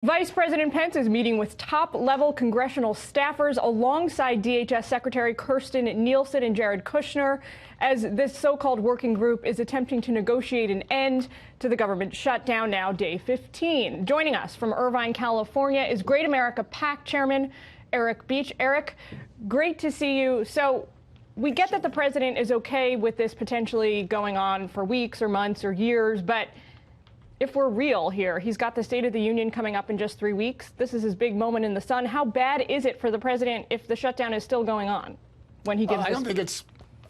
Vice President Pence is meeting with top-level congressional staffers alongside DHS Secretary Kirstjen Nielsen and Jared Kushner as this so-called working group is attempting to negotiate an end to the government shutdown, now day 15. Joining us from Irvine, California is Great America PAC Chairman Eric Beach. Eric, great to see you. So we get that the president is okay with this potentially going on for weeks or months or years, but if we're real here, he's got the State of the Union coming up in just 3 weeks. This is his big moment in the sun. How bad is it for the president if the shutdown is still going on when he gives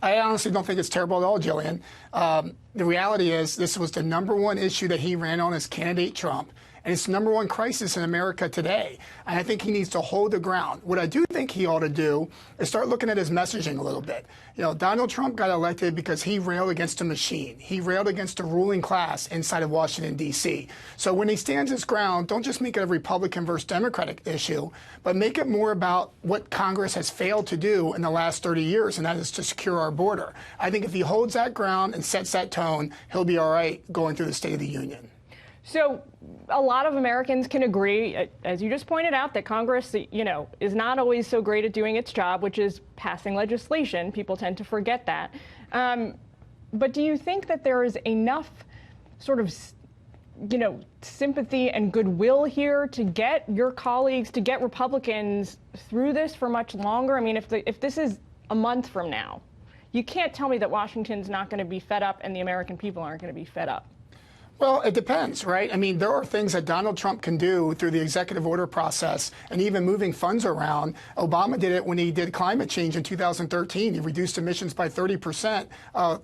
I honestly don't think it's terrible at all, Jillian. The reality is this was the #1 issue that he ran on as candidate Trump. And it's the #1 crisis in America today. And I think he needs to hold the ground. What I do think he ought to do is start looking at his messaging a little bit. You know, Donald Trump got elected because he railed against a machine. He railed against the ruling class inside of Washington, D.C. So when he stands his ground, don't just make it a Republican versus Democratic issue, but make it more about what Congress has failed to do in the last 30 years, and that is to secure our border. I think if he holds that ground and sets that tone, he'll be all right going through the State of the Union. So a lot of Americans can agree, as you just pointed out, that Congress, is not always so great at doing its job, which is passing legislation. People tend to forget that. But do you think that there is enough sort of, sympathy and goodwill here to get your colleagues, to get Republicans through this for much longer? I mean, if this is a month from now, you can't tell me that Washington's not going to be fed up and the American people aren't going to be fed up. Well, it depends, right? I mean, there are things that Donald Trump can do through the executive order process and even moving funds around. Obama did it when he did climate change in 2013. He reduced emissions by 30%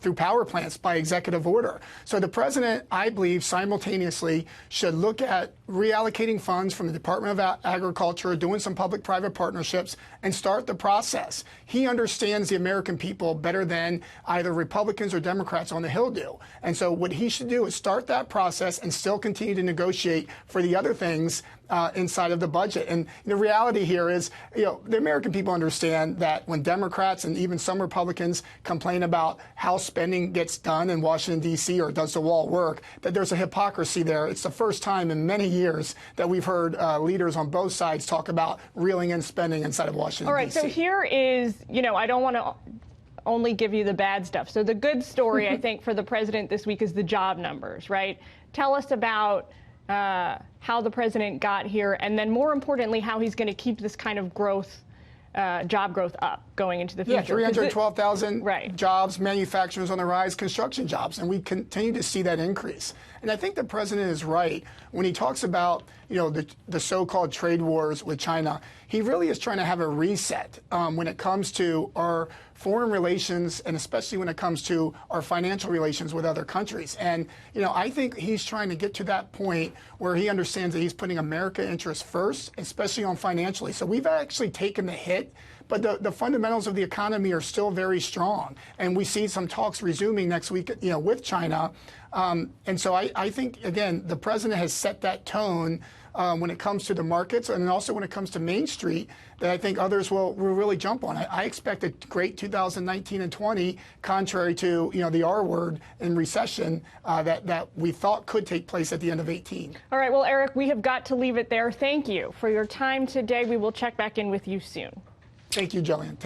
through power plants by executive order. So the president, I believe, simultaneously should look at reallocating funds from the Department of Agriculture, doing some public-private partnerships, and start the process. He understands the American people better than either Republicans or Democrats on the Hill do. And so what he should do is start that process and still continue to negotiate for the other things inside of the budget. And the reality here is, the American people understand that when Democrats and even some Republicans complain about how spending gets done in Washington, D.C., or does the wall work, that there's a hypocrisy there. It's the first time in many years that we've heard leaders on both sides talk about reeling in spending inside of Washington, All right, D.C. So here is, I don't want to only give you the bad stuff. So the good story, I think, for the president this week is the job numbers, right? Tell us about how the president got here, and then more importantly, how he's going to keep this kind of growth, job growth up going into the future. Yeah, 312,000 jobs, manufacturers on the rise, construction jobs, and we continue to see that increase. And I think the president is right when he talks about, the so-called trade wars with China. He really is trying to have a reset when it comes to our foreign relations, and especially when it comes to our financial relations with other countries. And, I think he's trying to get to that point where he understands that he's putting American interests first, especially on financially. So we've actually taken the hit, but the fundamentals of the economy are still very strong. And we see some talks resuming next week, with China. And so I think, again, the president has set that tone when it comes to the markets and also when it comes to Main Street that I think others will really jump on. I expect a great 2019 and 20, contrary to, the R word in recession that we thought could take place at the end of 18. All right. Well, Eric, we have got to leave it there. Thank you for your time today. We will check back in with you soon. Thank you, Jillian.